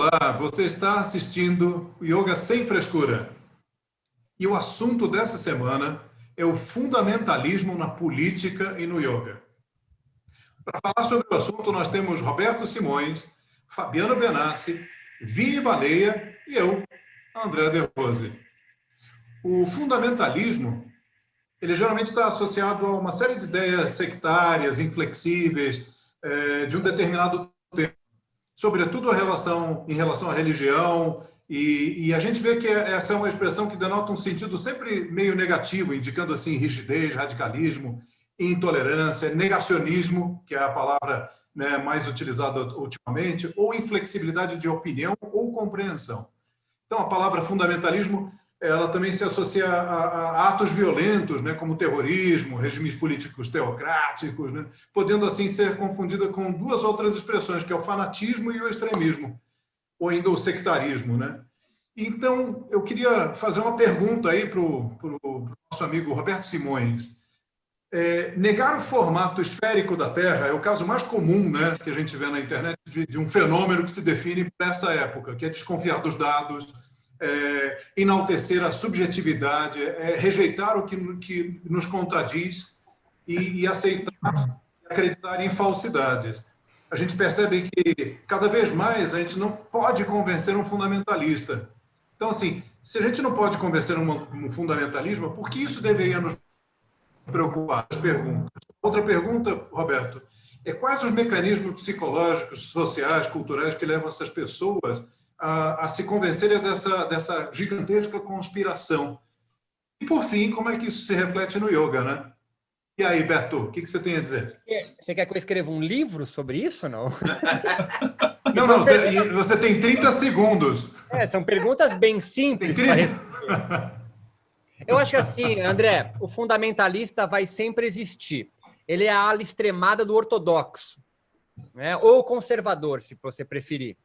Olá, você está assistindo Yoga Sem Frescura. E o assunto dessa semana é o fundamentalismo na política e no yoga. Para falar sobre o assunto, nós temos Roberto Simões, Fabiano Benassi, Vini Baleia e eu, André De Rose. O fundamentalismo, ele geralmente está associado a uma série de ideias sectárias, inflexíveis, de um determinado tempo, sobretudo em relação à religião, e a gente vê que essa é uma expressão que denota um sentido sempre meio negativo, indicando assim rigidez, radicalismo, intolerância, negacionismo, que é a palavra, né, mais utilizada ultimamente, ou inflexibilidade de opinião ou compreensão. Então, a palavra fundamentalismo, ela também se associa a atos violentos, né, como terrorismo, regimes políticos teocráticos, né, podendo assim ser confundida com duas outras expressões, que é o fanatismo e o extremismo, ou ainda o sectarismo, né? Então, eu queria fazer uma pergunta aí para o nosso amigo Roberto Simões. Negar o formato esférico da Terra é o caso mais comum, né, que a gente vê na internet de um fenômeno que se define para essa época, que é desconfiar dos dados, enaltecer a subjetividade, rejeitar o que nos contradiz e aceitar e acreditar em falsidades. A gente percebe que cada vez mais a gente não pode convencer um fundamentalista. Então, assim, se a gente não pode convencer um fundamentalismo, por que isso deveria nos preocupar? As perguntas. Outra pergunta, Roberto, é quais os mecanismos psicológicos, sociais, culturais que levam essas pessoas a se convencerem dessa gigantesca conspiração? E, por fim, como é que isso se reflete no yoga, né? E aí, Beto, o que você tem a dizer? Você quer que eu escreva um livro sobre isso, não? Não, você tem 30 segundos. São perguntas bem simples para responder. Eu acho que assim, André, o fundamentalista vai sempre existir. Ele é a ala extremada do ortodoxo, né? Ou conservador, se você preferir.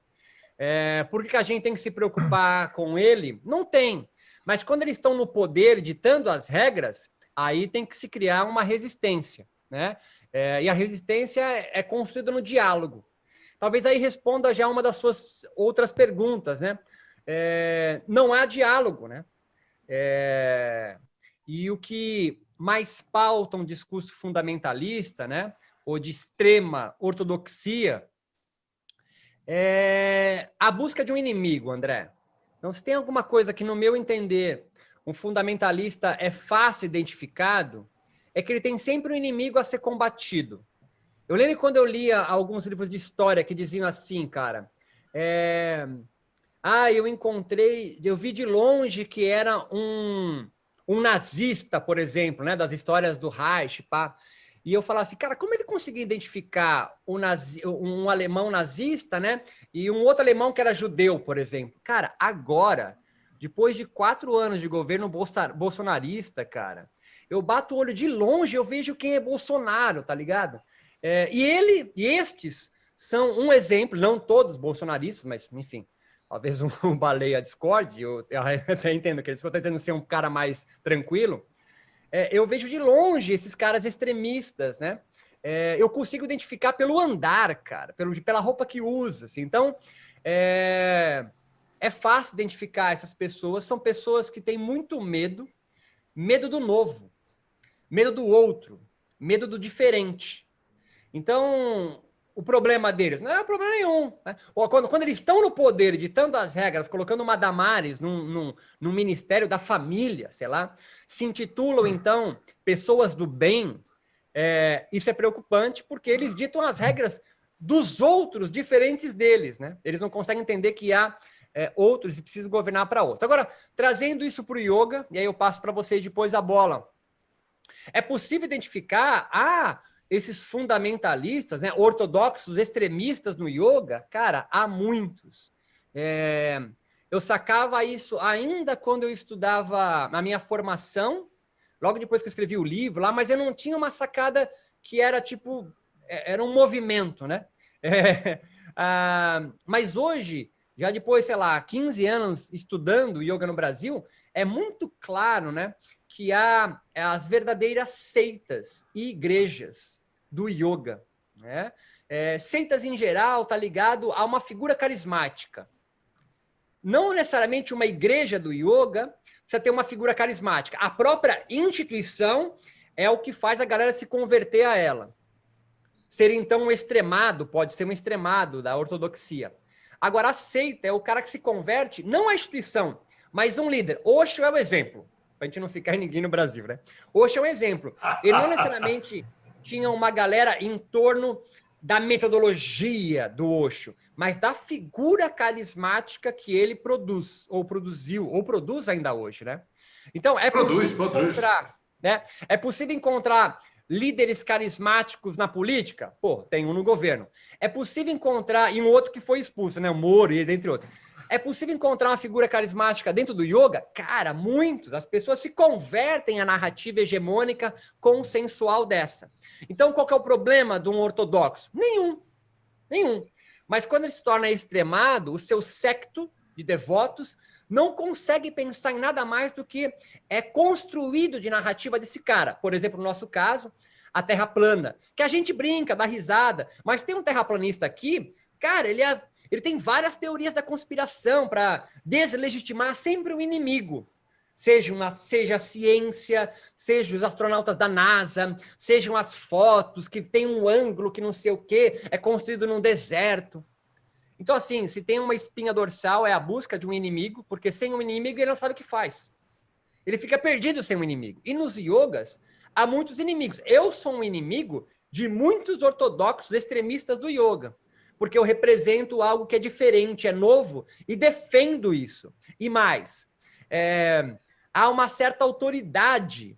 Por que a gente tem que se preocupar com ele? Não tem. Mas quando eles estão no poder, ditando as regras, aí tem que se criar uma resistência, né? E a resistência é construída no diálogo. Talvez aí responda já uma das suas outras perguntas, né? Não há diálogo, né? E o que mais pauta um discurso fundamentalista, né? Ou de extrema ortodoxia, a busca de um inimigo, André. Então, se tem alguma coisa que, no meu entender, um fundamentalista é fácil identificado, é que ele tem sempre um inimigo a ser combatido. Eu lembro quando eu lia alguns livros de história que diziam assim, cara, eu vi de longe que era um nazista, por exemplo, né, das histórias do Reich, pá. E eu falava assim, cara, como ele conseguia identificar um alemão nazista, né? E um outro alemão que era judeu, por exemplo. Cara, agora, depois de 4 anos de governo bolsonarista, cara, eu bato o olho de longe, eu vejo quem é Bolsonaro, tá ligado? E estes são um exemplo, não todos bolsonaristas, mas, enfim, talvez um Baleia discorde, eu até entendo que eles estão tentando ser um cara mais tranquilo. Eu vejo de longe esses caras extremistas, né? Eu consigo identificar pelo andar, cara, pela roupa que usa, assim. Então, é fácil identificar essas pessoas. São pessoas que têm muito medo do novo, medo do outro, medo do diferente. Então, o problema deles não é problema nenhum, né? Quando eles estão no poder, ditando as regras, colocando uma Damares num Ministério da Família, sei lá, se intitulam, então, pessoas do bem, isso é preocupante porque eles ditam as regras dos outros diferentes deles, né? Eles não conseguem entender que há outros e precisam governar para outros. Agora, trazendo isso para o yoga, e aí eu passo para vocês depois a bola. É possível identificar esses fundamentalistas, né, ortodoxos, extremistas no yoga? Cara, há muitos. Eu sacava isso ainda quando eu estudava na minha formação, logo depois que eu escrevi o livro lá, mas eu não tinha uma sacada que era tipo, era um movimento, né? Mas hoje, já depois, sei lá, 15 anos estudando yoga no Brasil, é muito claro, né, que há as verdadeiras seitas e igrejas do yoga, né? Seitas em geral tá ligado a uma figura carismática, não necessariamente uma igreja do yoga precisa ter uma figura carismática. A própria instituição é o que faz a galera se converter a ela. Ser, então, um extremado, pode ser um extremado da ortodoxia. Agora, a seita é o cara que se converte, não à instituição, mas um líder. Osho é o exemplo, para a gente não ficar em ninguém no Brasil, né? Osho é um exemplo. Ele não necessariamente tinha uma galera em torno da metodologia do Osho, mas da figura carismática que ele produz, ou produziu, ou produz ainda hoje, né? Então, é possível encontrar, né? É possível encontrar líderes carismáticos na política? Pô, tem um no governo. É possível encontrar, e um outro que foi expulso, né? O Moro, e dentre outros. É possível encontrar uma figura carismática dentro do yoga? Cara, muitos. As pessoas se convertem à narrativa hegemônica consensual dessa. Então, qual que é o problema de um ortodoxo? Nenhum. Nenhum. Mas quando ele se torna extremado, o seu séquito de devotos não consegue pensar em nada mais do que é construído de narrativa desse cara. Por exemplo, no nosso caso, a Terra plana, que a gente brinca, dá risada, mas tem um terraplanista aqui, cara, ele tem várias teorias da conspiração para deslegitimar sempre o inimigo. Seja a ciência, seja os astronautas da NASA, sejam as fotos que tem um ângulo que não sei o quê, é construído num deserto. Então, assim, se tem uma espinha dorsal, é a busca de um inimigo, porque sem um inimigo ele não sabe o que faz. Ele fica perdido sem um inimigo. E nos yogas, há muitos inimigos. Eu sou um inimigo de muitos ortodoxos extremistas do yoga, porque eu represento algo que é diferente, é novo, e defendo isso. E mais, há uma certa autoridade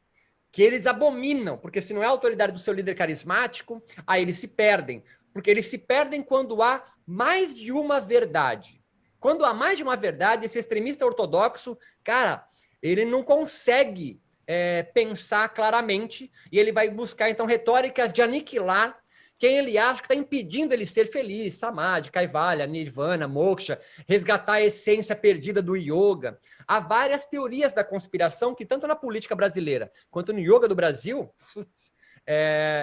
que eles abominam, porque se não é a autoridade do seu líder carismático, aí eles se perdem. Porque eles se perdem quando há mais de uma verdade. Quando há mais de uma verdade, esse extremista ortodoxo, cara, ele não consegue pensar claramente e ele vai buscar, então, retóricas de aniquilar quem ele acha que está impedindo ele ser feliz, samadhi, kaivalya, nirvana, moksha, resgatar a essência perdida do yoga. Há várias teorias da conspiração que, tanto na política brasileira quanto no yoga do Brasil,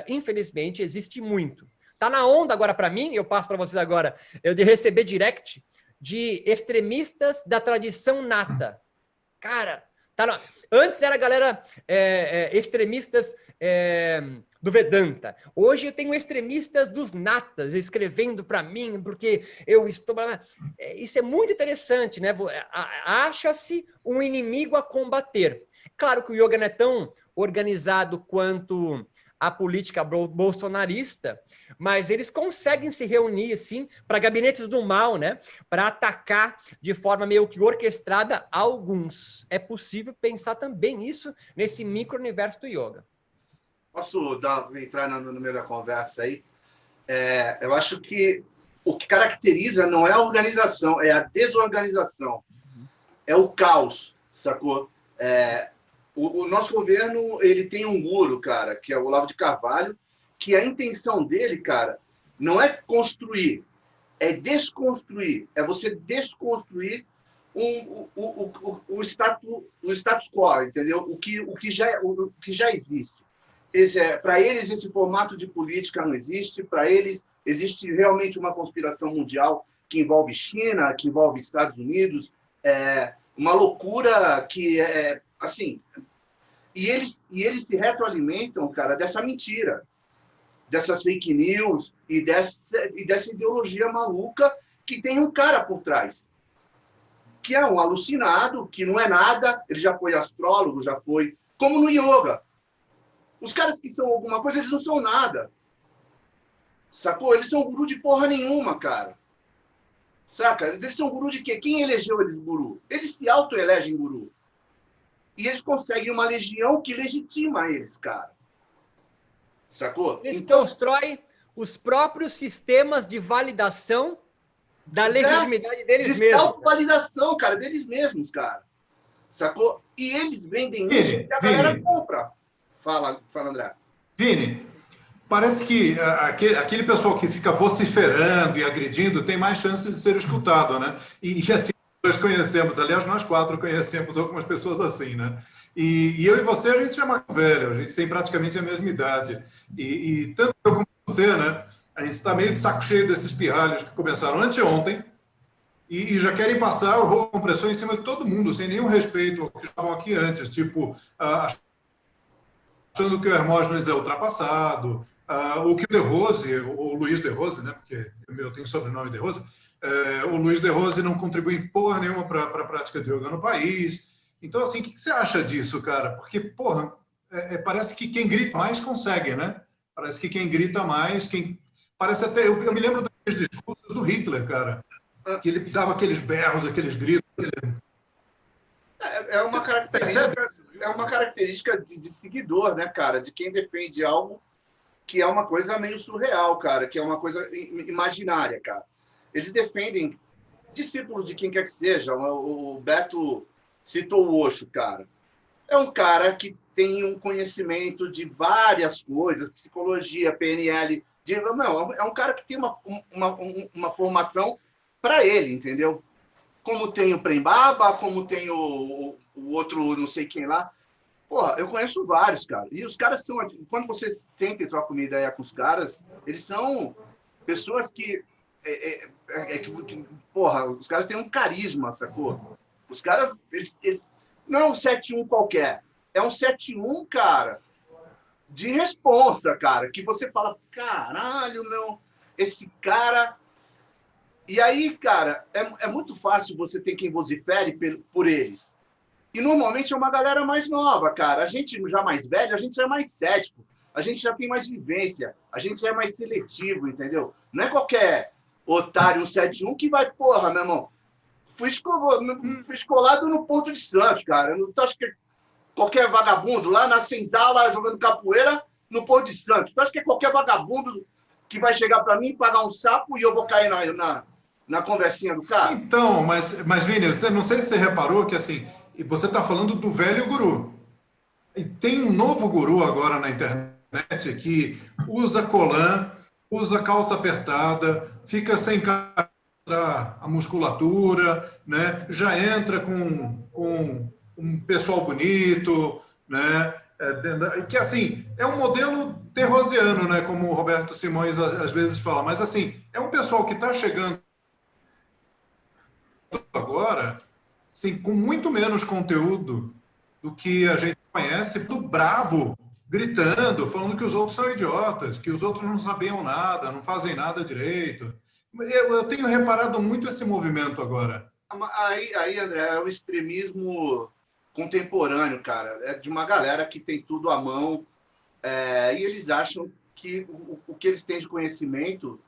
infelizmente, existe muito. Tá na onda agora para mim, eu passo para vocês agora, eu de receber direct de extremistas da tradição nata. Cara, antes era a galera extremistas do Vedanta. Hoje eu tenho extremistas dos natas escrevendo para mim, porque eu estou... Isso é muito interessante, né? Acha-se um inimigo a combater. Claro que o yoga não é tão organizado quanto a política bolsonarista, mas eles conseguem se reunir, assim, para gabinetes do mal, né? Para atacar de forma meio que orquestrada alguns. É possível pensar também isso nesse micro-universo do yoga. Posso entrar no meio da conversa aí? Eu acho que o que caracteriza não é a organização, é a desorganização. É o caos, sacou? O nosso governo, ele tem um guru, cara, que é o Olavo de Carvalho, que a intenção dele, cara, não é construir, é desconstruir. É você desconstruir o status quo, entendeu? O que já existe. Para eles, esse formato de política não existe. Para eles, existe realmente uma conspiração mundial que envolve China, que envolve Estados Unidos, uma loucura que é assim. E eles se retroalimentam, cara, dessa mentira, dessas fake news e dessa ideologia maluca que tem um cara por trás, que é um alucinado, que não é nada. Ele já foi astrólogo, já foi... Como no yoga. Os caras que são alguma coisa, eles não são nada. Sacou? Eles são guru de porra nenhuma, cara. Saca? Eles são guru de quê? Quem elegeu eles guru? Eles se autoelegem guru. E eles conseguem uma legião que legitima eles, cara. Sacou? Eles constroem os próprios sistemas de validação da legitimidade deles mesmos. De autovalidação, cara, deles mesmos, cara. Sacou? E eles vendem isso e a galera compra. Fala, André. Vini, parece que aquele pessoal que fica vociferando e agredindo tem mais chances de ser escutado, né? E assim, nós conhecemos, aliás, nós quatro conhecemos algumas pessoas assim, né? E eu e você, a gente é mais velho, a gente tem praticamente a mesma idade. E tanto eu como você, né? A gente está meio de saco cheio desses pirralhos que começaram anteontem, e já querem passar o rolo compressor em cima de todo mundo, sem nenhum respeito ao que estavam aqui antes, tipo, achando que o Hermógenes é ultrapassado, ou que o De Rose, o Luiz De Rose, né, porque eu tenho sobrenome De Rose, o Luiz De Rose não contribui em porra nenhuma para a prática de yoga no país. Então, assim, o que você acha disso, cara? Porque, porra, parece que quem grita mais consegue, né? Parece que quem grita mais, parece até... Eu me lembro daqueles discursos do Hitler, cara, que ele dava aqueles berros, aqueles gritos. É uma característica, de seguidor, né, cara? De quem defende algo que é uma coisa meio surreal, cara, que é uma coisa imaginária, cara. Eles defendem discípulos de quem quer que seja. O Beto citou o Osho, cara. É um cara que tem um conhecimento de várias coisas, psicologia, PNL. É um cara que tem uma formação para ele, entendeu? Como tem o Prem Baba, como tem o outro não sei quem lá. Porra, eu conheço vários, cara. E os caras são... Quando você senta e troca uma ideia com os caras, eles são pessoas que... porra, os caras têm um carisma, sacou? Os caras... não é um 7-1 qualquer. É um 7-1, cara, de responsa, cara. Que você fala, caralho, meu... Esse cara... E aí, cara, é muito fácil você ter quem vocifere por eles. E normalmente é uma galera mais nova, cara. A gente já mais velho, a gente já é mais cético. A gente já tem mais vivência. A gente já é mais seletivo, entendeu? Não é qualquer otário 171 que vai, porra, meu irmão. Fui escolado no Porto de Santos, cara. Tu acha que qualquer vagabundo lá na senzala jogando capoeira no Porto de Santos? Tu acha que é qualquer vagabundo que vai chegar para mim, pagar um sapo e eu vou cair na conversinha do cara? Então, mas Vini, não sei se você reparou que, assim, você está falando do velho guru. E tem um novo guru agora na internet que usa colã, usa calça apertada, fica sem a musculatura, né? Já entra com um pessoal bonito, né? Que, assim, é um modelo terrosiano, né? Como o Roberto Simões às vezes fala. Mas, assim, é um pessoal que está chegando agora, assim, com muito menos conteúdo do que a gente conhece, do bravo, gritando, falando que os outros são idiotas, que os outros não sabiam nada, não fazem nada direito. Eu tenho reparado muito esse movimento agora. Aí, André, é o extremismo contemporâneo, cara. É de uma galera que tem tudo à mão, e eles acham que o que eles têm de conhecimento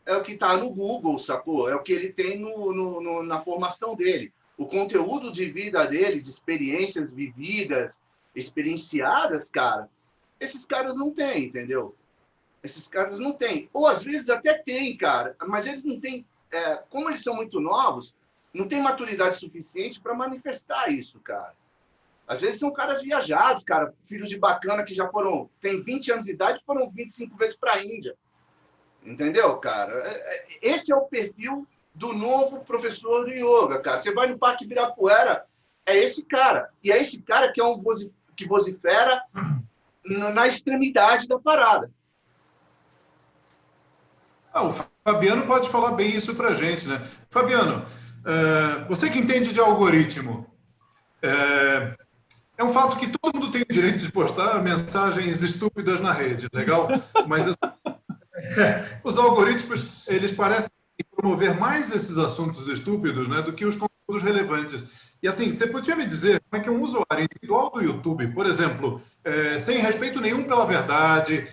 é o que está no Google, sacou? É o que ele tem na formação dele. O conteúdo de vida dele, de experiências vividas, experienciadas, cara, esses caras não têm, entendeu? Esses caras não têm. Ou às vezes até têm, cara, mas eles não têm, como eles são muito novos, não tem maturidade suficiente para manifestar isso, cara. Às vezes são caras viajados, cara, filhos de bacana que já têm 20 anos de idade e foram 25 vezes para a Índia. Entendeu, cara? Esse é o perfil do novo professor de yoga, cara. Você vai no Parque Ibirapuera, é esse cara. E é esse cara que que vocifera na extremidade da parada. O Fabiano pode falar bem isso pra gente, né? Fabiano, você que entende de algoritmo, é um fato que todo mundo tem o direito de postar mensagens estúpidas na rede, legal? Mas os algoritmos, eles parecem promover mais esses assuntos estúpidos, né, do que os conteúdos relevantes. E assim, você podia me dizer como é que um usuário individual do YouTube, por exemplo, sem respeito nenhum pela verdade,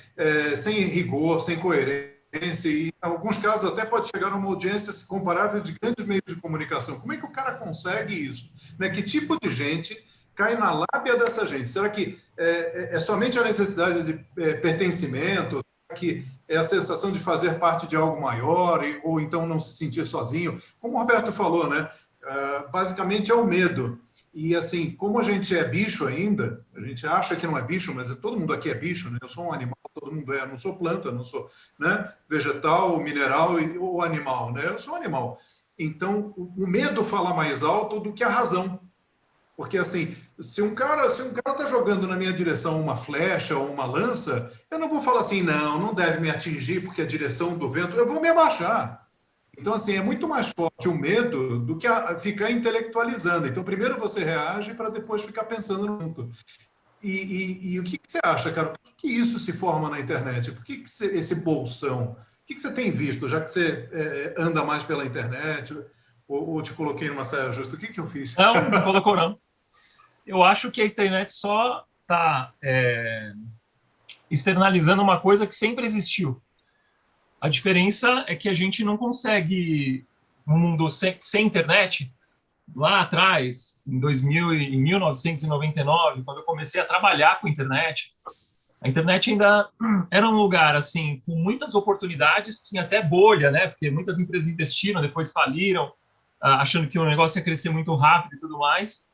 sem rigor, sem coerência, e em alguns casos até pode chegar a uma audiência comparável de grandes meios de comunicação. Como é que o cara consegue isso? Né? Que tipo de gente cai na lábia dessa gente? Será que é somente a necessidade de pertencimento? Será que é a sensação de fazer parte de algo maior, ou então não se sentir sozinho? Como o Roberto falou, né? Basicamente é o medo. E assim, como a gente é bicho ainda, a gente acha que não é bicho, mas todo mundo aqui é bicho, né? Eu sou um animal, todo mundo é. Eu não sou planta, não sou, né, vegetal, mineral ou animal, né? Eu sou animal. Então, o medo fala mais alto do que a razão. Porque, assim, se um cara está jogando na minha direção uma flecha ou uma lança, eu não vou falar assim, não deve me atingir porque a direção do vento... Eu vou me abaixar. Então, assim, é muito mais forte o medo do que ficar intelectualizando. Então, primeiro você reage para depois ficar pensando no assunto. E o que você acha, cara? Por que isso se forma na internet? Por que esse bolsão? O que você tem visto, já que você anda mais pela internet? Ou te coloquei numa saia justa? O que eu fiz? Não colocou, não. Eu acho que a internet só está externalizando uma coisa que sempre existiu. A diferença é que a gente não consegue, no mundo sem internet, lá atrás, em 1999, quando eu comecei a trabalhar com internet, a internet ainda era um lugar assim com muitas oportunidades, tinha até bolha, né? Porque muitas empresas investiram, depois faliram, achando que o negócio ia crescer muito rápido e tudo mais.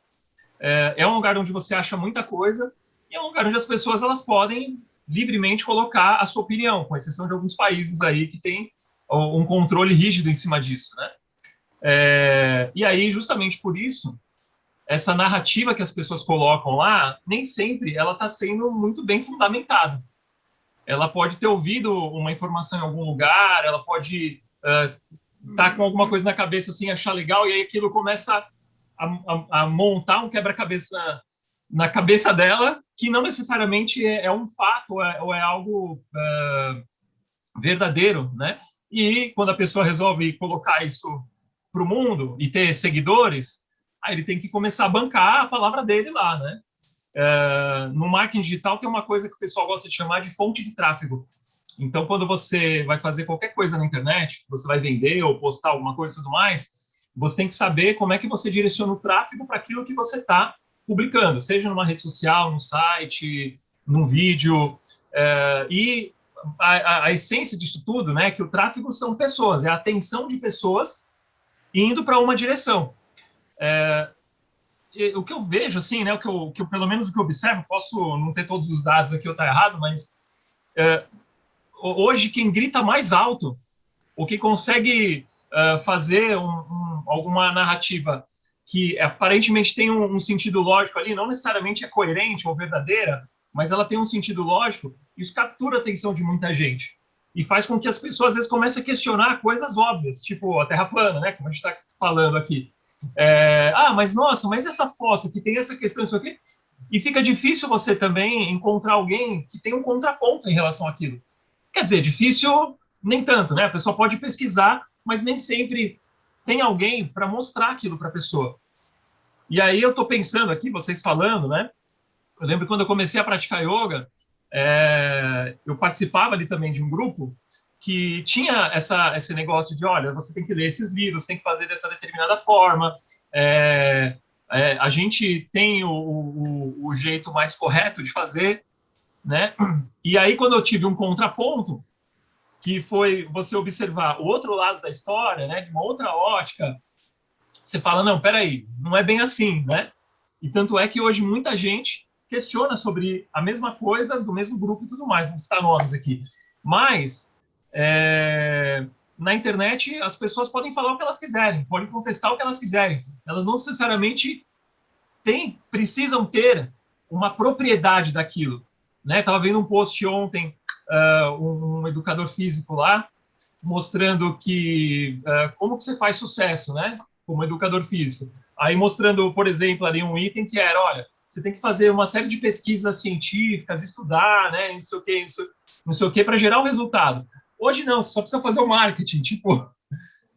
É um lugar onde você acha muita coisa e é um lugar onde as pessoas elas podem livremente colocar a sua opinião, com exceção de alguns países aí que tem um controle rígido em cima disso, né? E aí, justamente por isso, essa narrativa que as pessoas colocam lá, nem sempre ela está sendo muito bem fundamentada. Ela pode ter ouvido uma informação em algum lugar, ela pode estar com alguma coisa na cabeça, assim, achar legal, e aí aquilo começa a montar um quebra-cabeça na cabeça dela, que não necessariamente é um fato ou é algo verdadeiro, né? E quando a pessoa resolve colocar isso para o mundo e ter seguidores, aí ele tem que começar a bancar a palavra dele lá, né? No marketing digital tem uma coisa que o pessoal gosta de chamar de fonte de tráfego. Então, quando você vai fazer qualquer coisa na internet, você vai vender ou postar alguma coisa e tudo mais, você tem que saber como é que você direciona o tráfego para aquilo que você está publicando, seja numa rede social, num site, num vídeo. E a essência disso tudo, né, que o tráfego são pessoas, é a atenção de pessoas indo para uma direção. O que eu vejo, assim, né, o que eu, pelo menos o que eu observo, posso não ter todos os dados aqui, eu estar errado, mas hoje quem grita mais alto, ou que consegue fazer alguma narrativa que aparentemente tem um sentido lógico ali, não necessariamente é coerente ou verdadeira, mas ela tem um sentido lógico, isso captura a atenção de muita gente. E faz com que as pessoas, às vezes, comecem a questionar coisas óbvias, tipo a Terra plana, né, como a gente está falando aqui. Mas nossa, mas essa foto que tem essa questão, isso aqui, e fica difícil você também encontrar alguém que tem um contraponto em relação àquilo. Quer dizer, difícil nem tanto, né? A pessoa pode pesquisar, mas nem sempre tem alguém para mostrar aquilo para a pessoa. E aí eu estou pensando aqui, vocês falando, né? Eu lembro quando eu comecei a praticar yoga, eu participava ali também de um grupo que tinha esse negócio de, olha, você tem que ler esses livros, tem que fazer dessa determinada forma, a gente tem o jeito mais correto de fazer, né? E aí, quando eu tive um contraponto, que foi você observar o outro lado da história, né, de uma outra ótica, você fala, não, peraí, não é bem assim, né? E tanto é que hoje muita gente questiona sobre a mesma coisa, do mesmo grupo e tudo mais, vou citar nomes aqui. Mas, na internet, as pessoas podem falar o que elas quiserem, podem contestar o que elas quiserem. Elas não necessariamente precisam ter uma propriedade daquilo. Né? Estava vendo um post ontem, um educador físico lá, mostrando que como que você faz sucesso, né? Como educador físico. Aí mostrando, por exemplo, ali um item que era, olha, você tem que fazer uma série de pesquisas científicas, estudar, né? Não sei o que, para gerar um resultado. Hoje não, você só precisa fazer o marketing. Tipo,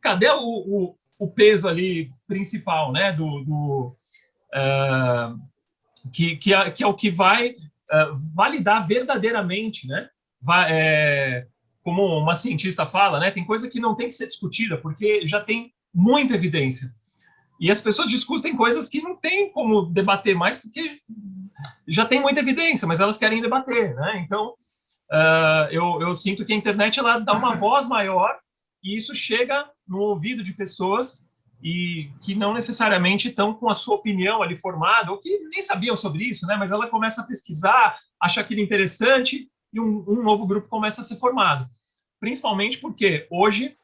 cadê o peso ali principal, né? Que é o que vai validar verdadeiramente, né? Como uma cientista fala, né? Tem coisa que não tem que ser discutida porque já tem muita evidência. E as pessoas discutem coisas que não tem como debater mais porque já tem muita evidência, mas elas querem debater, né? Então, eu sinto que a internet ela dá uma voz maior e isso chega no ouvido de pessoas e que não necessariamente estão com a sua opinião ali formada, ou que nem sabiam sobre isso, né? Mas ela começa a pesquisar, acha aquilo interessante e um novo grupo começa a ser formado. Principalmente porque hoje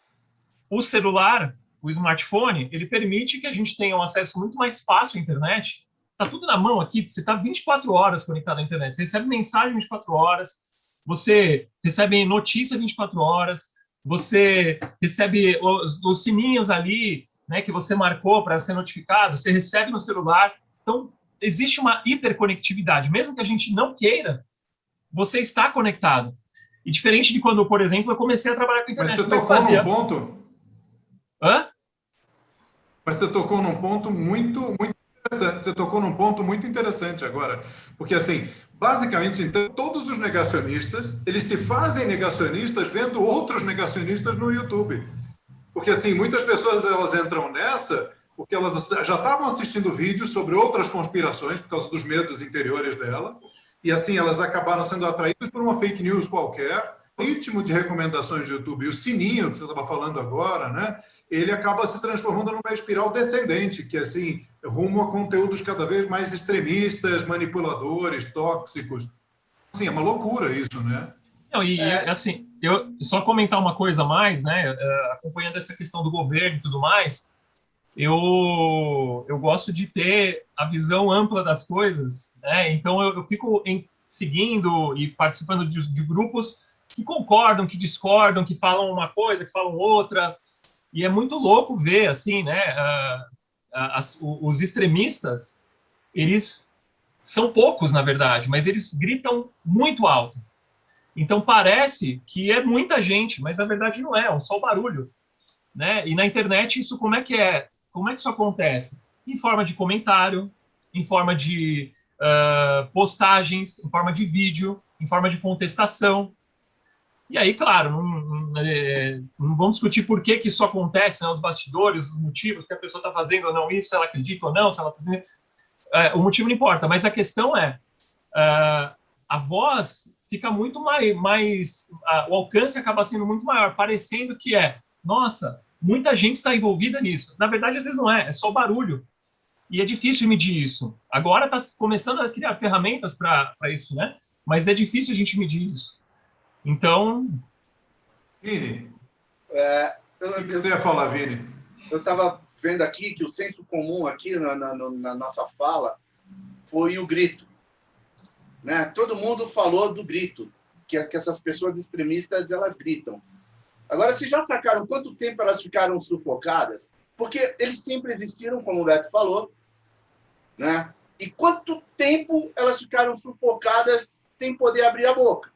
o celular, o smartphone, ele permite que a gente tenha um acesso muito mais fácil à internet. Está tudo na mão aqui, você está 24 horas conectado à internet, você recebe mensagem 24 horas, você recebe notícia 24 horas, você recebe os sininhos ali, né, que você marcou para ser notificado, você recebe no celular. Então, existe uma hiperconectividade. Mesmo que a gente não queira, você está conectado. E diferente de quando, por exemplo, eu comecei a trabalhar com internet. Mas você tocou num ponto... Hã? Mas você tocou num ponto muito interessante. Você tocou num ponto muito interessante agora. Porque, assim, basicamente, então, todos os negacionistas, eles se fazem negacionistas vendo outros negacionistas no YouTube. Porque, assim, muitas pessoas elas entram nessa porque elas já estavam assistindo vídeos sobre outras conspirações por causa dos medos interiores dela. E, assim, elas acabaram sendo atraídas por uma fake news qualquer. O ritmo de recomendações do YouTube e o sininho que você estava falando agora, né? Ele acaba se transformando numa espiral descendente, que, assim, rumo a conteúdos cada vez mais extremistas, manipuladores, tóxicos. Assim, é uma loucura isso, né? Não, assim, eu só comentar uma coisa a mais, né? Acompanhando essa questão do governo e tudo mais, eu gosto de ter a visão ampla das coisas, né? Então eu fico seguindo e participando de grupos que concordam, que discordam, que falam uma coisa, que falam outra, e é muito louco ver, assim, né? Os extremistas, eles são poucos, na verdade, mas eles gritam muito alto. Então parece que é muita gente, mas na verdade não é só o barulho, né? E na internet isso como é que é? Como é que isso acontece? Em forma de comentário, em forma de postagens, em forma de vídeo, em forma de contestação. E aí, claro, não vamos discutir por que isso acontece, né, os bastidores, os motivos, que a pessoa está fazendo ou não isso, se ela acredita ou não, se ela está fazendo... o motivo não importa, mas a questão é a voz fica muito mais o alcance acaba sendo muito maior, parecendo que nossa, muita gente está envolvida nisso. Na verdade, às vezes não é só barulho. E é difícil medir isso. Agora está começando a criar ferramentas para isso, né? Mas é difícil a gente medir isso. Então... Vini, o que você ia falar, Vini? Eu estava vendo aqui que o senso comum aqui na nossa fala foi o grito. Né? Todo mundo falou do grito, que essas pessoas extremistas, elas gritam. Agora, vocês já sacaram quanto tempo elas ficaram sufocadas? Porque eles sempre existiram, como o Beto falou, né? E quanto tempo elas ficaram sufocadas sem poder abrir a boca?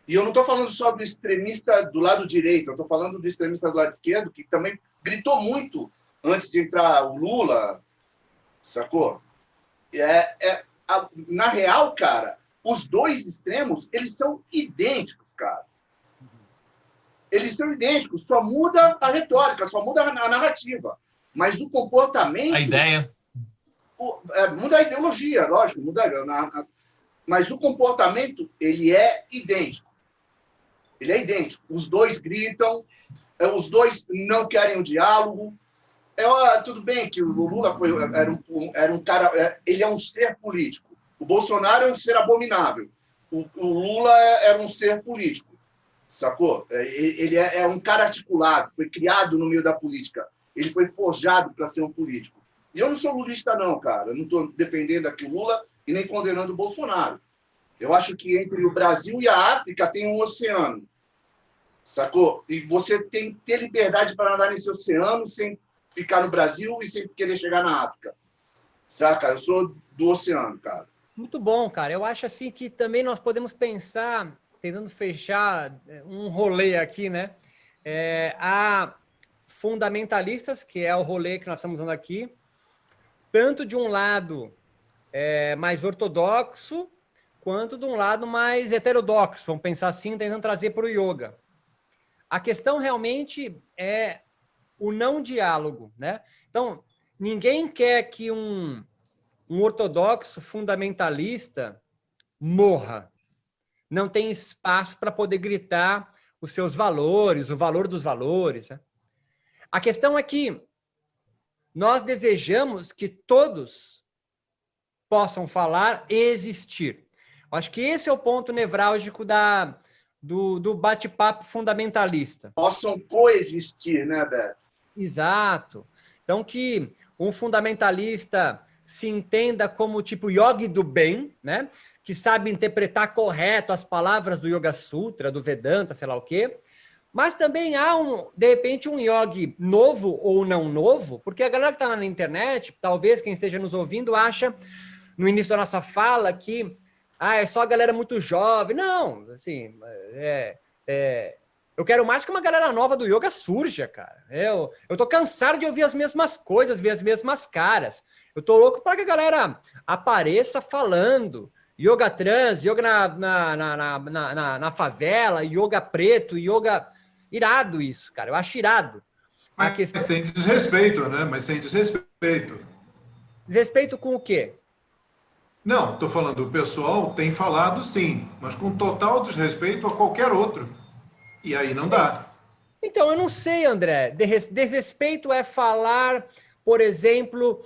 E eu não estou falando só do extremista do lado direito, eu estou falando do extremista do lado esquerdo, que também gritou muito antes de entrar o Lula, sacou? Na real, cara, os dois extremos, eles são idênticos, cara. Eles são idênticos, só muda a retórica, só muda a narrativa. Mas o comportamento... A ideia. Muda a ideologia, lógico, mas o comportamento, ele é idêntico. Ele é idêntico. Os dois gritam, os dois não querem o diálogo. Tudo bem que o Lula era um cara... ele é um ser político. O Bolsonaro é um ser abominável. O Lula era um ser político. Sacou? Ele é um cara articulado, foi criado no meio da política. Ele foi forjado para ser um político. E eu não sou lulista, não, cara. Eu não estou defendendo aqui o Lula e nem condenando o Bolsonaro. Eu acho que entre o Brasil e a África tem um oceano. Sacou? E você tem que ter liberdade para nadar nesse oceano sem ficar no Brasil e sem querer chegar na África. Saca? Eu sou do oceano, cara. Muito bom, cara. Eu acho assim que também nós podemos pensar, tentando fechar um rolê aqui, né? Há fundamentalistas, que é o rolê que nós estamos usando aqui, tanto de um lado mais ortodoxo, quanto de um lado mais heterodoxo. Vamos pensar assim, tentando trazer para o yoga. A questão realmente é o não diálogo, né? Então, ninguém quer que um ortodoxo fundamentalista morra. Não tem espaço para poder gritar os seus valores, o valor dos valores, né? A questão é que nós desejamos que todos possam falar e existir. Acho que esse é o ponto nevrálgico do bate-papo fundamentalista. Possam coexistir, né, Beto? Exato. Então, que um fundamentalista se entenda como tipo yogi do bem, né? Que sabe interpretar correto as palavras do Yoga Sutra, do Vedanta, sei lá o quê, Mas também há, de repente, um yogi novo ou não novo, porque a galera que está na internet, talvez quem esteja nos ouvindo, acha, no início da nossa fala, que é só a galera muito jovem. Não, assim, eu quero mais que uma galera nova do yoga surja, cara. Eu tô cansado de ouvir as mesmas coisas, ver as mesmas caras. Eu tô louco para que a galera apareça falando. Yoga trans, yoga na favela, yoga preto, yoga... Irado isso, cara. Eu acho irado. Mas questão... sem desrespeito, né? Mas sem desrespeito. Desrespeito com o quê? Não, estou falando, o pessoal tem falado sim, mas com total desrespeito a qualquer outro. E aí não dá. Então, eu não sei, André. Desrespeito é falar, por exemplo,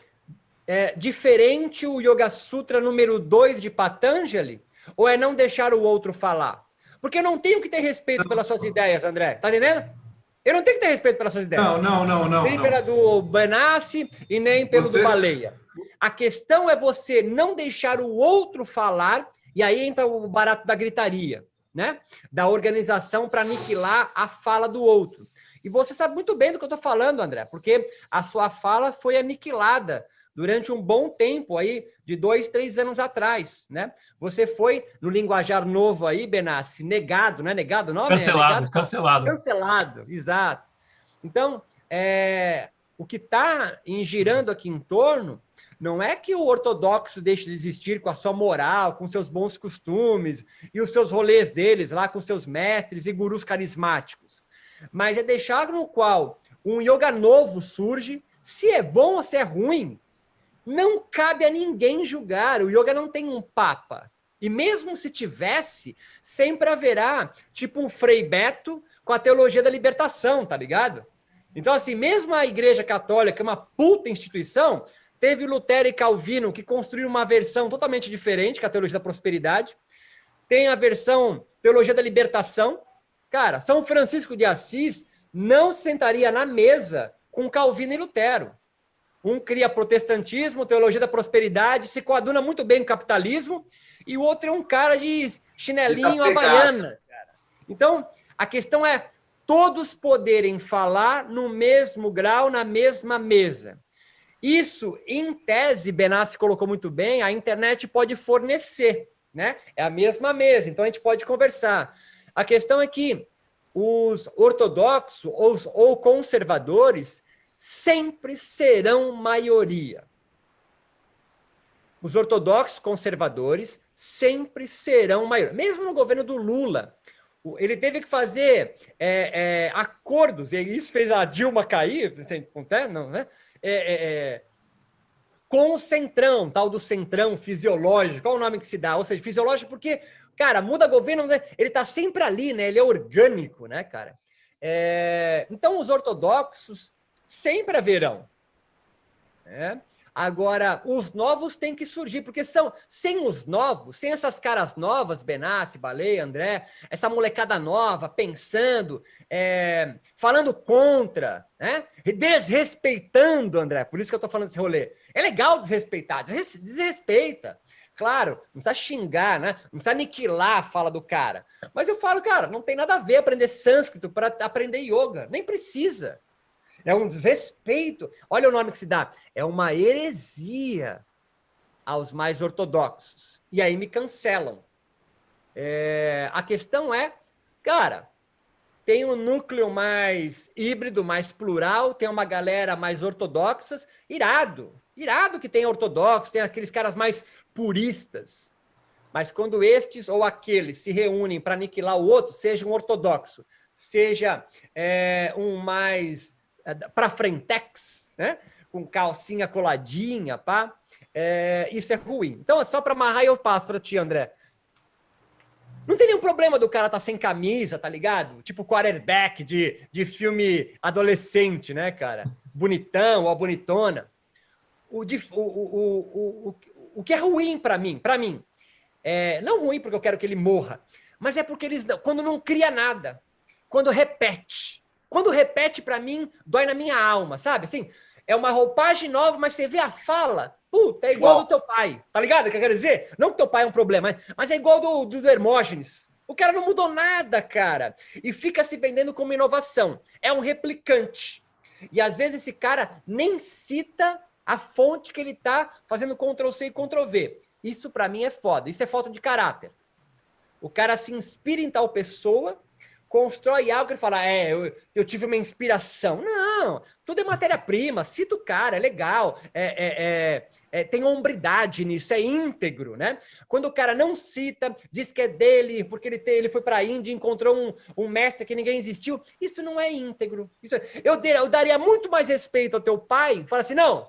diferente o Yoga Sutra número 2 de Patanjali? Ou é não deixar o outro falar? Porque eu não tenho que ter respeito pelas suas ideias, André. Tá entendendo? Eu não tenho que ter respeito pelas suas ideias. Não. Nem pela do Benassi e nem pelo do Baleia. A questão é você não deixar o outro falar, e aí entra o barato da gritaria, né? Da organização para aniquilar a fala do outro. E você sabe muito bem do que eu estou falando, André, porque a sua fala foi aniquilada durante um bom tempo aí, de 2, 3 anos atrás, né? Você foi, no linguajar novo aí, Benassi, negado, não é negado o nome? Cancelado, cancelado. Cancelado, exato. Então, o que está girando aqui em torno não é que o ortodoxo deixe de existir com a sua moral, com seus bons costumes e os seus rolês deles lá com seus mestres e gurus carismáticos, mas é deixar no qual um yoga novo surge, se é bom ou se é ruim, não cabe a ninguém julgar. O yoga não tem um papa. E mesmo se tivesse, sempre haverá tipo um Frei Beto com a teologia da libertação, tá ligado? Então, assim, mesmo a Igreja Católica, que é uma puta instituição, teve Lutero e Calvino que construíram uma versão totalmente diferente, que é a teologia da prosperidade. Tem a versão teologia da libertação. Cara, São Francisco de Assis não sentaria na mesa com Calvino e Lutero. Um cria protestantismo, teologia da prosperidade, se coaduna muito bem com o capitalismo, e o outro é um cara de chinelinho havaiana. Cara. Então, a questão é todos poderem falar no mesmo grau, na mesma mesa. Isso, em tese, Benassi colocou muito bem, a internet pode fornecer, né? É a mesma mesa, então a gente pode conversar. A questão é que os ortodoxos ou conservadores sempre serão maioria. Os ortodoxos conservadores sempre serão maioria. Mesmo no governo do Lula, ele teve que fazer acordos, e isso fez a Dilma cair, não, né? Com o centrão, tal do centrão fisiológico, qual o nome que se dá? Ou seja, fisiológico porque, cara, muda governo, ele está sempre ali, né? Ele é orgânico, né, cara? Então, os ortodoxos sempre haverão. Agora, os novos têm que surgir, porque sem os novos, sem essas caras novas, Benassi, Baleia, André, essa molecada nova, pensando, falando contra, né? Desrespeitando, André, por isso que eu estou falando desse rolê. É legal desrespeitar, desrespeita. Claro, não precisa xingar, né? Não precisa aniquilar a fala do cara. Mas eu falo, cara, não tem nada a ver aprender sânscrito para aprender yoga. Nem precisa. É um desrespeito. Olha o nome que se dá. É uma heresia aos mais ortodoxos. E aí me cancelam. A questão é, cara, tem um núcleo mais híbrido, mais plural, tem uma galera mais ortodoxas. Irado. Irado que tem ortodoxos, tem aqueles caras mais puristas. Mas quando estes ou aqueles se reúnem para aniquilar o outro, seja um ortodoxo, seja um mais... para frentex, né? Com calcinha coladinha, pá. Isso é ruim. Então, só para amarrar, eu passo para ti, André. Não tem nenhum problema do cara estar sem camisa, tá ligado? Tipo quarterback de filme adolescente, né, cara? Bonitão ou bonitona. O que é ruim para mim, não ruim porque eu quero que ele morra, mas é porque quando não cria nada, quando repete. Quando repete, para mim, dói na minha alma, sabe? Assim, é uma roupagem nova, mas você vê a fala, puta, é igual do teu pai, tá ligado o que eu quero dizer? Não que teu pai é um problema, mas é igual do Hermógenes. O cara não mudou nada, cara. E fica se vendendo como inovação. É um replicante. E às vezes esse cara nem cita a fonte que ele tá fazendo Ctrl+C e Ctrl+V. Isso para mim é foda. Isso é falta de caráter. O cara se inspira em tal pessoa, constrói algo e fala, eu tive uma inspiração. Não, tudo é matéria-prima, cita o cara, é legal, tem hombridade nisso, é íntegro, né? Quando o cara não cita, diz que é dele, porque ele foi para a Índia e encontrou um mestre que ninguém existiu, isso não é íntegro. Eu daria muito mais respeito ao teu pai, fala assim, não,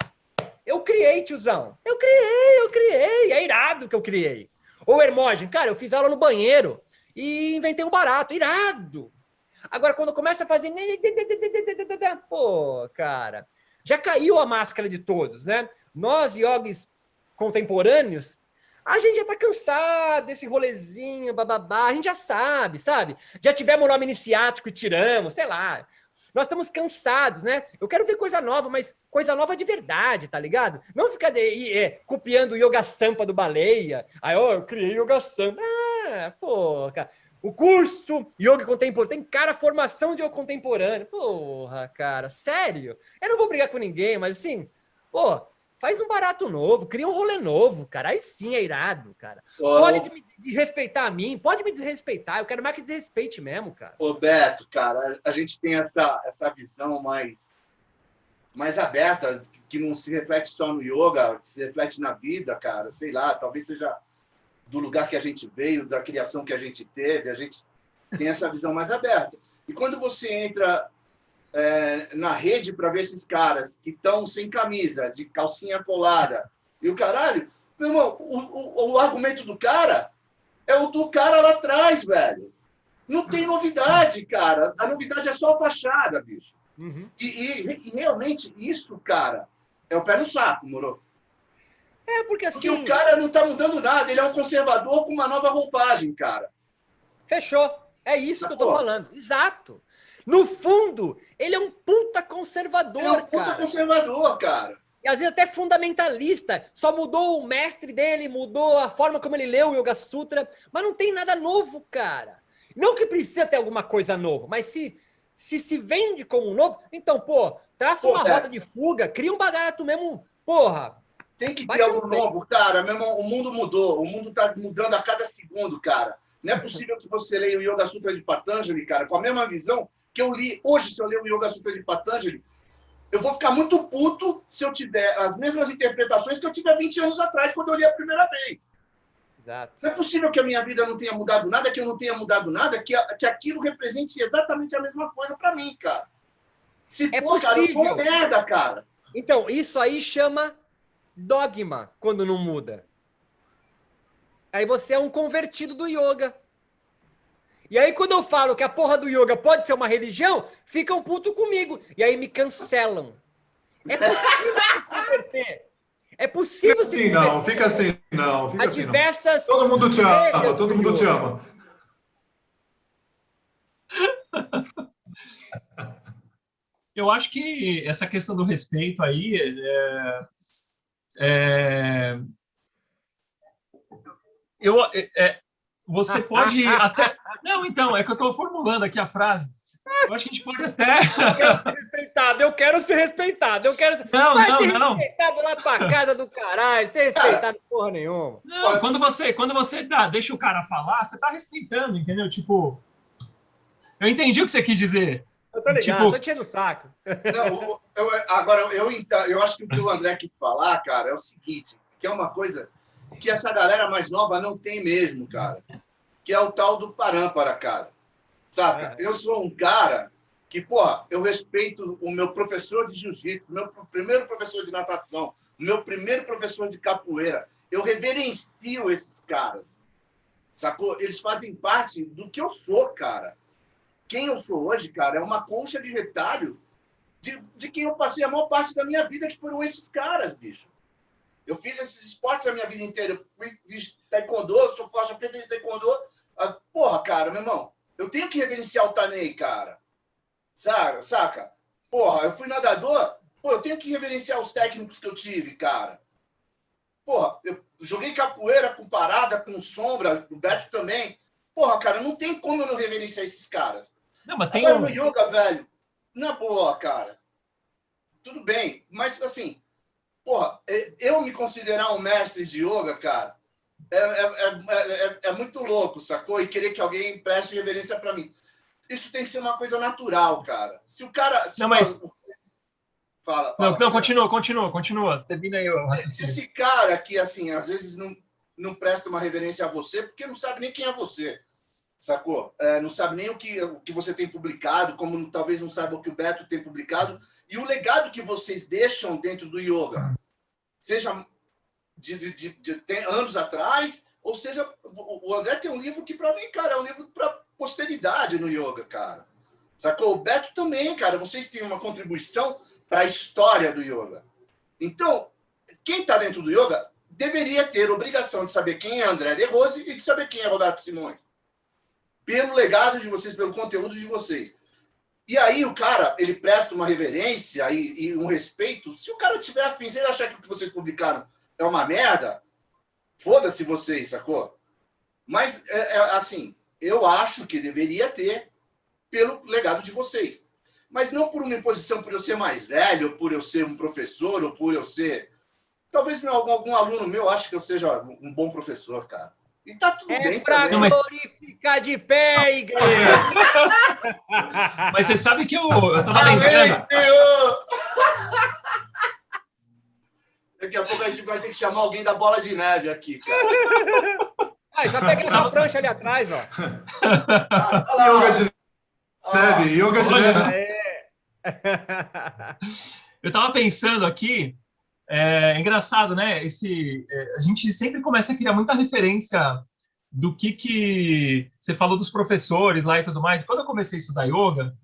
eu criei, tiozão, eu criei, é irado que eu criei. Ou Hermógenes, cara, eu fiz aula no banheiro e inventei um barato, irado. Agora, quando começa a fazer... Pô, cara, já caiu a máscara de todos, né? Nós, yogis contemporâneos, a gente já tá cansado desse rolezinho, bababá, a gente já sabe? Já tivemos nome iniciático e tiramos, sei lá. Nós estamos cansados, né? Eu quero ver coisa nova, mas coisa nova de verdade, tá ligado? Não ficar copiando o Yoga Sampa do Baleia. Aí, eu criei Yoga Sampa. Pô, cara. O curso Yoga Contemporâneo. Tem cara, formação de Yoga Contemporâneo. Porra, cara, sério? Eu não vou brigar com ninguém, mas assim, pô, faz um barato novo, cria um rolê novo, cara. Aí sim é irado, cara. Pode me respeitar a mim, pode me desrespeitar. Eu quero mais que desrespeite mesmo, cara. Ô, Beto, cara, a gente tem essa visão mais aberta, que não se reflete só no yoga, que se reflete na vida, cara. Sei lá, talvez seja do lugar que a gente veio, da criação que a gente teve, a gente tem essa visão mais aberta. E quando você entra na rede para ver esses caras que estão sem camisa, de calcinha colada, e o caralho, meu irmão, o argumento do cara é o do cara lá atrás, velho. Não tem novidade, cara. A novidade é só a fachada, bicho. Uhum. E realmente isso, cara, é o pé no saco, moro? Porque assim... Porque o cara não tá mudando nada, ele é um conservador com uma nova roupagem, cara. Fechou. É isso que eu tô falando. Exato. No fundo, ele é um puta conservador, Ele é um puta conservador, cara. E às vezes até fundamentalista. Só mudou o mestre dele, mudou a forma como ele leu o Yoga Sutra, mas não tem nada novo, cara. Não que precisa ter alguma coisa nova, mas se vende como novo, então, pô, traça uma rota de fuga, cria um barato mesmo, porra. Tem que ter algo novo, cara. Meu irmão, o mundo mudou. O mundo tá mudando a cada segundo, cara. Não é possível que você leia o Yoga Sutra de Patanjali, cara, com a mesma visão que eu li. Hoje, se eu ler o Yoga Sutra de Patanjali, eu vou ficar muito puto se eu tiver as mesmas interpretações que eu tive há 20 anos atrás, quando eu li a primeira vez. Exato. Não é possível que a minha vida não tenha mudado nada, que eu não tenha mudado nada, que aquilo represente exatamente a mesma coisa para mim, cara. Se for, cara, eu sou merda, cara. Então, isso aí chama dogma, quando não muda. Aí você é um convertido do yoga. E aí, quando eu falo que a porra do yoga pode ser uma religião, ficam puto comigo. E aí me cancelam. É possível se converter. É possível se converter. Não, fica assim, não. Fica Há assim, diversas... Todo mundo te ama, todo mundo te ama. Eu acho que essa questão do respeito aí você pode até... Não, então, é que eu estou formulando aqui a frase. Eu acho que a gente pode até... Eu quero ser respeitado. Eu quero ser respeitado lá pra casa do caralho, ser respeitado porra nenhuma. Não, quando você deixa o cara falar, você tá respeitando, entendeu? Tipo, eu entendi o que você quis dizer. Eu tô ligado, tô enchendo o saco. Não, agora, eu acho que o que o André quis falar, cara, é o seguinte, que é uma coisa que essa galera mais nova não tem mesmo, cara, que é o tal do parâmpara, cara. Saca? Eu sou um cara que, porra, eu respeito o meu professor de jiu-jitsu, meu primeiro professor de natação, o meu primeiro professor de capoeira. Eu reverencio esses caras, sacou? Eles fazem parte do que eu sou, cara. Quem eu sou hoje, cara, é uma concha de retalho de quem eu passei a maior parte da minha vida, que foram esses caras, bicho. Eu fiz esses esportes a minha vida inteira. Eu fiz taekwondo, sou faixa preta de taekwondo. Porra, cara, meu irmão, eu tenho que reverenciar o Tanei, cara. Saca? Porra, eu fui nadador, pô, eu tenho que reverenciar os técnicos que eu tive, cara. Porra, eu joguei capoeira com parada, com sombra, o Beto também. Porra, cara, não tem como eu não reverenciar esses caras. Não, mas tem Agora, no yoga, velho, na boa, cara, tudo bem, mas assim, porra, eu me considerar um mestre de yoga, cara, é muito louco, sacou? E querer que alguém preste reverência para mim. Isso tem que ser uma coisa natural, cara. Se o cara... Não, mas... Fala. Não, continua. Termina aí o raciocínio. Esse cara que, assim, às vezes não presta uma reverência a você porque não sabe nem quem é você, sacou? Não sabe nem o que você tem publicado, como talvez não saiba o que o Beto tem publicado, e o legado que vocês deixam dentro do yoga, seja de anos atrás, ou seja, o André tem um livro que, para mim, cara, é um livro para posteridade no yoga, cara. Sacou? O Beto também, cara. Vocês têm uma contribuição para a história do yoga. Então, quem está dentro do yoga deveria ter obrigação de saber quem é André De Rose e de saber quem é Roberto Simões. Pelo legado de vocês, pelo conteúdo de vocês. E aí o cara, ele presta uma reverência e um respeito. Se o cara tiver afim, se ele achar que o que vocês publicaram é uma merda, foda-se vocês, sacou? Mas, assim, eu acho que deveria ter pelo legado de vocês. Mas não por uma imposição, por eu ser mais velho, ou por eu ser um professor, ou por eu ser... Talvez algum aluno meu ache que eu seja um bom professor, cara. E tá tudo bem pra também. glorificar de pé, igreja! Mas você sabe que eu tava lembrando... Daqui a pouco a gente vai ter que chamar alguém da Bola de Neve aqui, cara. Já peguei essa prancha ali atrás, ó. Yoga de neve, yoga de neve. Eu tava pensando aqui, é engraçado, né? A gente sempre começa a criar muita referência do que você falou dos professores lá e tudo mais. Quando eu comecei a estudar yoga,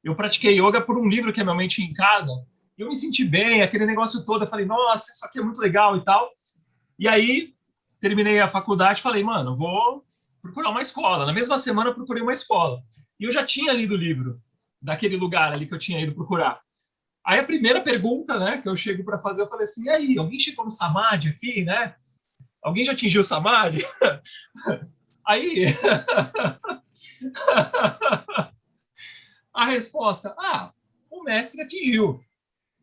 eu pratiquei yoga por um livro que a minha mãe tinha em casa. Eu me senti bem, aquele negócio todo. Eu falei, nossa, isso aqui é muito legal e tal. E aí, terminei a faculdade e falei, mano, vou procurar uma escola. Na mesma semana, eu procurei uma escola. E eu já tinha lido o livro daquele lugar ali que eu tinha ido procurar. Aí a primeira pergunta, né, que eu chego para fazer, eu falei assim, e aí, alguém chegou no Samadhi aqui, né? Alguém já atingiu o Samadhi? Aí... a resposta, o mestre atingiu.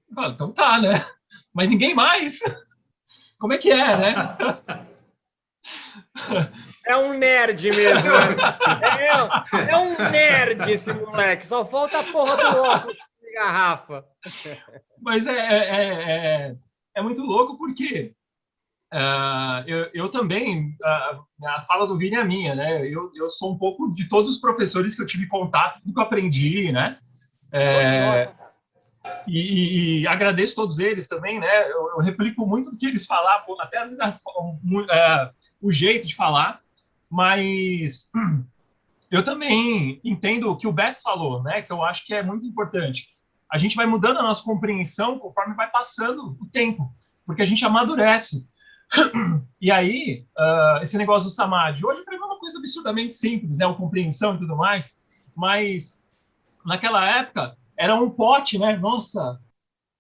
Eu falo, então tá, né? Mas ninguém mais. Como é que é, né? É um nerd mesmo, né? É um nerd esse moleque. Só falta a porra do óculos de garrafa. Mas é muito louco porque eu também, a fala do Vini é minha, né? Eu sou um pouco de todos os professores que eu tive contato, tudo que eu aprendi, né? E agradeço todos eles também, né? Eu replico muito do que eles falavam, até às vezes o jeito de falar, mas eu também entendo o que o Beto falou, né? Que eu acho que é muito importante. A gente vai mudando a nossa compreensão conforme vai passando o tempo, porque a gente amadurece. E aí, esse negócio do Samadhi, hoje para mim é uma coisa absurdamente simples, né? A compreensão e tudo mais, mas naquela época era um pote, né? Nossa,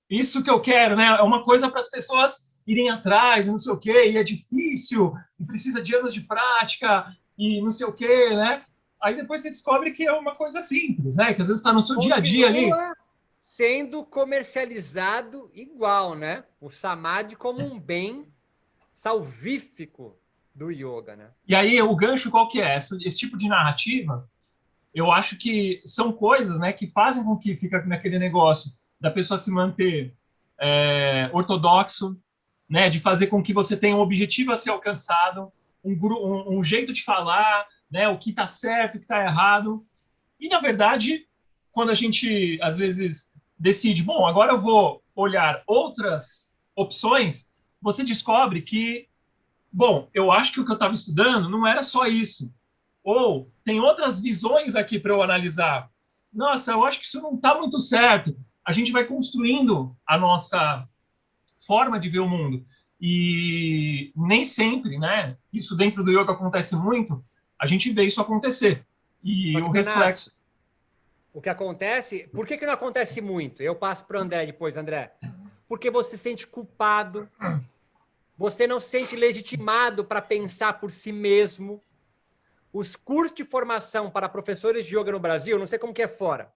isso que eu quero, né? É uma coisa para as pessoas irem atrás, não sei o quê, e é difícil, e precisa de anos de prática, e não sei o quê, né? Aí depois você descobre que é uma coisa simples, né? Que às vezes está no seu dia a dia ali. Sendo comercializado igual, né? O Samadhi como um bem salvífico do yoga, né? E aí o gancho qual que é? Esse tipo de narrativa, eu acho que são coisas, né, que fazem com que fica naquele negócio da pessoa se manter ortodoxo, né, de fazer com que você tenha um objetivo a ser alcançado, um jeito de falar, né, o que está certo, o que está errado. E, na verdade, quando a gente, às vezes, decide, bom, agora eu vou olhar outras opções, você descobre que, bom, eu acho que o que eu estava estudando não era só isso. Ou tem outras visões aqui para eu analisar. Nossa, eu acho que isso não está muito certo. A gente vai construindo a nossa forma de ver o mundo. E nem sempre, né? Isso dentro do yoga acontece muito, a gente vê isso acontecer. E o reflexo... O que acontece... Por que não acontece muito? Eu passo para o André depois, André. Porque você se sente culpado, você não se sente legitimado para pensar por si mesmo. os cursos de formação para professores de yoga no Brasil, não sei como que é fora,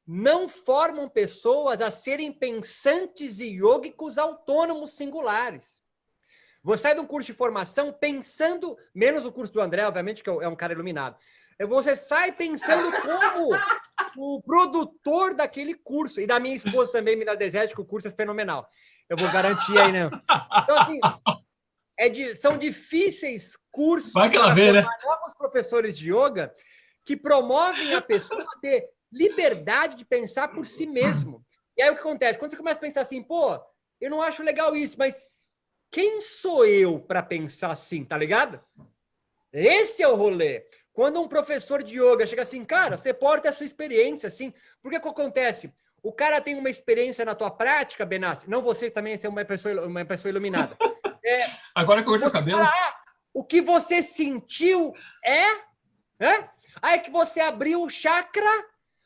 não formam pessoas a serem pensantes e yogicos autônomos singulares. Você sai de um curso de formação pensando, menos o curso do André, obviamente, que é um cara iluminado. Você sai pensando como o produtor daquele curso. E da minha esposa também, Minas Desértica, o curso é fenomenal. Eu vou garantir aí, né? Então, assim, são difíceis cursos Vai que ela para vê, formar né? novos professores de yoga que promovem a pessoa a ter liberdade de pensar por si mesmo. E aí o que acontece? Quando você começa a pensar assim, pô, eu não acho legal isso, mas quem sou eu para pensar assim, tá ligado? Esse é o rolê. Quando um professor de yoga chega assim, cara, você pode ter a sua experiência, assim. Porque o que acontece? O cara tem uma experiência na tua prática, Benassi. Não você também é uma pessoa iluminada. Agora que eu cortei o cabelo. Fala, o que você sentiu aí que você abriu o chakra,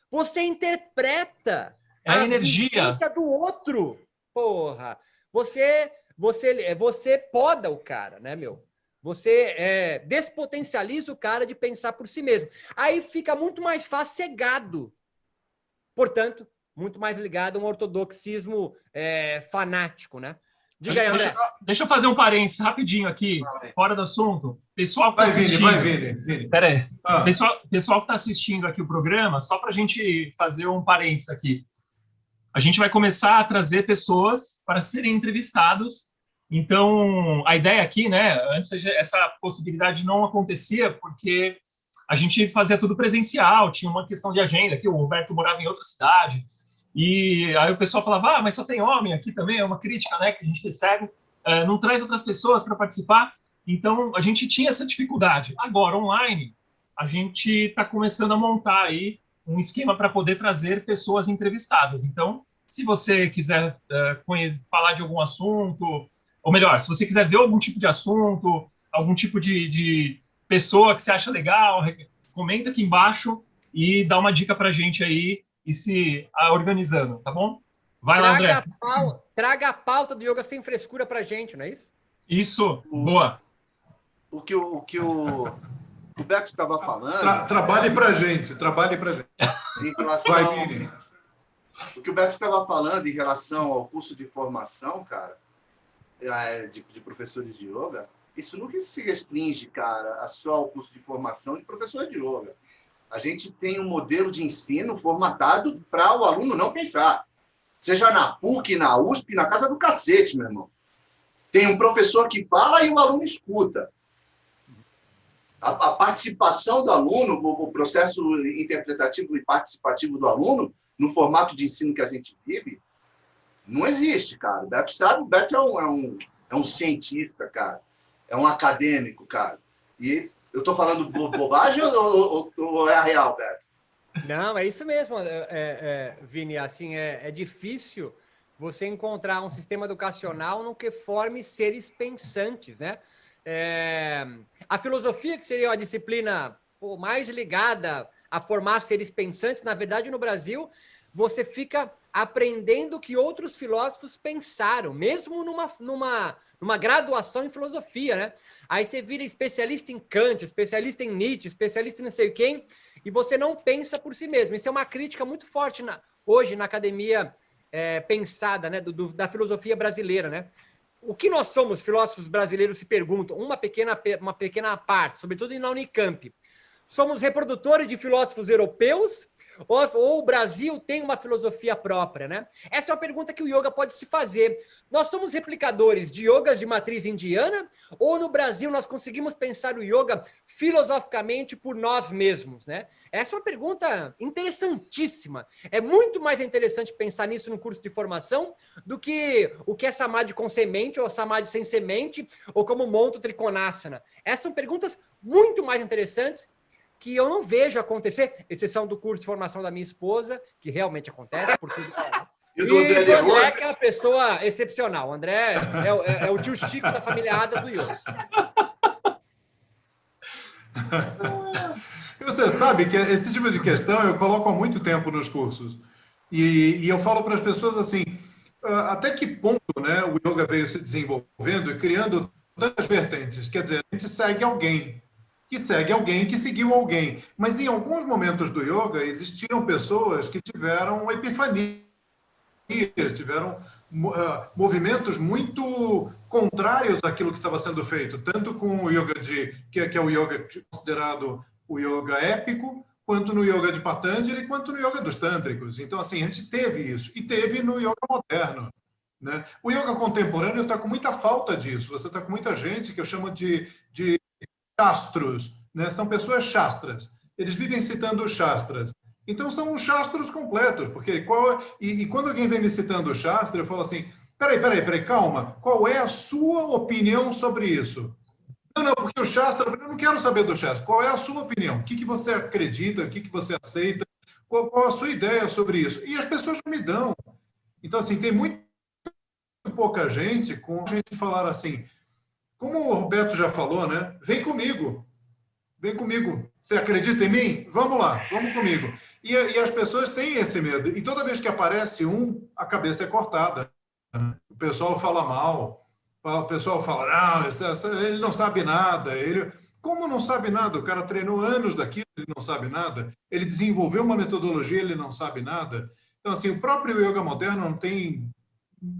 você interpreta a energia. Vivência do outro. Porra. Você poda o cara, né, meu? Você despotencializa o cara de pensar por si mesmo. Aí fica muito mais fácil ser gado. Portanto, muito mais ligado a um ortodoxismo fanático, né? Diga aí, André. Deixa eu fazer um parênteses rapidinho aqui, fora do assunto. Pessoal que está assistindo... Vai, Vini. Pera aí. Pessoal que está assistindo aqui o programa, só para a gente fazer um parênteses aqui. A gente vai começar a trazer pessoas para serem entrevistados. Então, a ideia aqui, né, antes essa possibilidade não acontecia porque a gente fazia tudo presencial, tinha uma questão de agenda, que o Roberto morava em outra cidade, e aí o pessoal falava, mas só tem homem aqui também, é uma crítica, né, que a gente recebe, não traz outras pessoas para participar, então a gente tinha essa dificuldade. Agora, online, a gente está começando a montar aí um esquema para poder trazer pessoas entrevistadas. Então, se você quiser falar de algum assunto, ou melhor, se você quiser ver algum tipo de assunto, algum tipo de pessoa que você acha legal, comenta aqui embaixo e dá uma dica para a gente aí e se organizando, tá bom? Vai lá, André. Traga a pauta do Yoga Sem Frescura para a gente, não é isso? Isso, boa. O que o Beto estava falando... Trabalhe para a gente. Em relação... Vai, Vini. O que o Beto estava falando em relação ao curso de formação, cara, de professores de yoga, isso nunca se restringe, cara, a só o curso de formação de professor de yoga. A gente tem um modelo de ensino formatado para o aluno não pensar. Seja na PUC, na USP, na casa do cacete, meu irmão. Tem um professor que fala e o aluno escuta. A participação do aluno, o processo interpretativo e participativo do aluno, no formato de ensino que a gente vive, não existe, cara. O Beto sabe, o Beto é um cientista, cara. É um acadêmico, cara. E eu estou falando bobagem ou é a real, Beto? Não, é isso mesmo, Vini. Assim, é difícil você encontrar um sistema educacional no que forme seres pensantes, né? A filosofia, que seria uma disciplina mais ligada a formar seres pensantes, na verdade, no Brasil, você fica aprendendo o que outros filósofos pensaram, mesmo numa graduação em filosofia, né? Aí você vira especialista em Kant, especialista em Nietzsche, especialista em não sei quem, e você não pensa por si mesmo. Isso é uma crítica muito forte hoje na academia pensada, né, da filosofia brasileira, né? O que nós somos, filósofos brasileiros, se perguntam, uma pequena parte, sobretudo na Unicamp. Somos reprodutores de filósofos europeus ou o Brasil tem uma filosofia própria, né? Essa é uma pergunta que o yoga pode se fazer. Nós somos replicadores de yogas de matriz indiana ou no Brasil nós conseguimos pensar o yoga filosoficamente por nós mesmos, né? Essa é uma pergunta interessantíssima. É muito mais interessante pensar nisso no curso de formação do que o que é samadhi com semente ou samadhi sem semente ou como monta o Trikonasana. Essas são perguntas muito mais interessantes que eu não vejo acontecer, exceção do curso de formação da minha esposa, que realmente acontece, porque... E do André é que é uma pessoa excepcional. O André é o tio Chico da família Adas do yoga. Você sabe que esse tipo de questão eu coloco há muito tempo nos cursos. E eu falo para as pessoas assim, até que ponto, né, o yoga veio se desenvolvendo e criando tantas vertentes. Quer dizer, a gente segue alguém. que segue alguém que seguiu alguém. Mas em alguns momentos do yoga existiram pessoas que tiveram epifanias, tiveram movimentos muito contrários àquilo que estava sendo feito, tanto com o yoga que é o yoga considerado o yoga épico, quanto no yoga de Patanjali, quanto no yoga dos tântricos. Então, assim, a gente teve isso, e teve no yoga moderno, né? O yoga contemporâneo está com muita falta disso, você está com muita gente que eu chamo de shastros, né? São pessoas shastras, eles vivem citando os shastras. Então, são os shastros completos, porque e quando alguém vem me citando o shastra, eu falo assim, peraí, calma, qual é a sua opinião sobre isso? Não, porque o shastra, eu não quero saber do shastra, qual é a sua opinião? O que você acredita, o que você aceita, qual a sua ideia sobre isso? E as pessoas não me dão. Então, assim, tem muito pouca gente com a gente falar assim, como o Roberto já falou, né? Vem comigo. Você acredita em mim? Vamos lá, vamos comigo. E as pessoas têm esse medo. E toda vez que aparece a cabeça é cortada. O pessoal fala mal. O pessoal fala, ele não sabe nada. Como não sabe nada? O cara treinou anos daquilo, ele não sabe nada. Ele desenvolveu uma metodologia, ele não sabe nada. Então, assim, o próprio yoga moderno não tem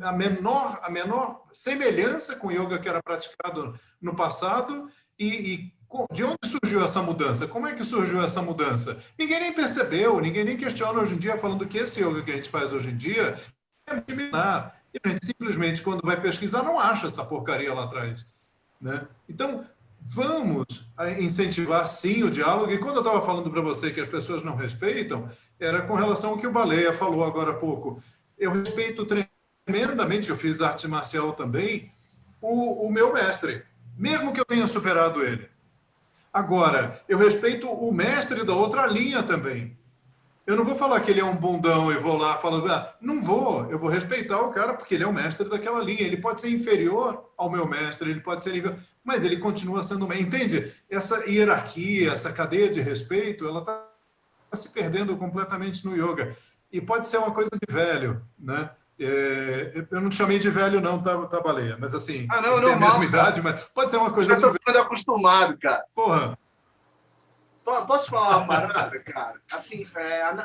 a menor semelhança com o yoga que era praticado no passado e de onde surgiu essa mudança? Como é que surgiu essa mudança? Ninguém nem percebeu, ninguém nem questiona hoje em dia, falando que esse yoga que a gente faz hoje em dia é milenar. E a gente simplesmente, quando vai pesquisar, não acha essa porcaria lá atrás, né? Então, vamos incentivar, sim, o diálogo. E quando eu estava falando para você que as pessoas não respeitam, era com relação ao que o Baleia falou agora há pouco. Eu respeito tremendamente, eu fiz arte marcial também, o meu mestre, mesmo que eu tenha superado ele. Agora, eu respeito o mestre da outra linha também. Eu não vou falar que ele é um bundão e vou lá falando, não vou, eu vou respeitar o cara porque ele é o mestre daquela linha. Ele pode ser inferior ao meu mestre, ele pode ser inferior, mas ele continua sendo mestre. Entende? Essa hierarquia, essa cadeia de respeito, ela está se perdendo completamente no yoga. E pode ser uma coisa de velho, né? Eu não te chamei de velho não, tá Baleia? Mas assim, não, tem a mesma cara. idade, mas pode ser uma coisa Eu de já velho. tô acostumado, cara. Porra. Posso falar uma parada, cara? Assim,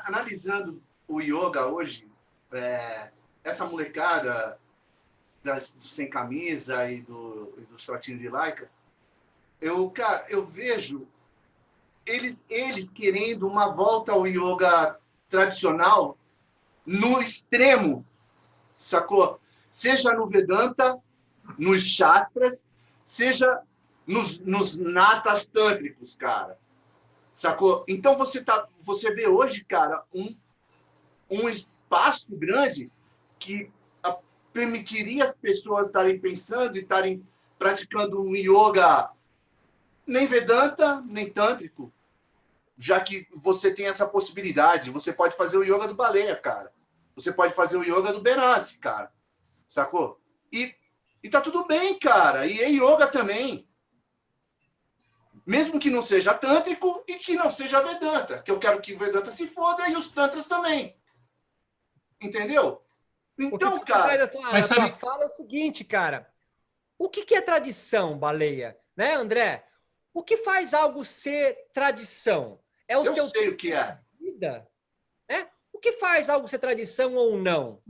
analisando o yoga hoje, essa molecada do sem camisa e do shortinho de lycra, eu vejo eles querendo uma volta ao yoga tradicional no extremo, sacou? Seja no Vedanta, nos Shastras, seja nos natas tântricos, cara. Sacou? Então você vê hoje, cara, um espaço grande que permitiria as pessoas estarem pensando e estarem praticando um yoga nem Vedanta, nem tântrico, já que você tem essa possibilidade. Você pode fazer o yoga do Baleia, cara. Você pode fazer o yoga do Benassi, cara. Sacou? E tá tudo bem, cara. E é yoga também. Mesmo que não seja tântrico e que não seja Vedanta. Que eu quero que o Vedanta se foda e os tantras também. Entendeu? Então, cara... A tua fala é o seguinte, cara. O que é tradição, Baleia? Né, André? O que faz algo ser tradição? É o eu sei o que é. Vida? Né? O que faz algo ser tradição ou não?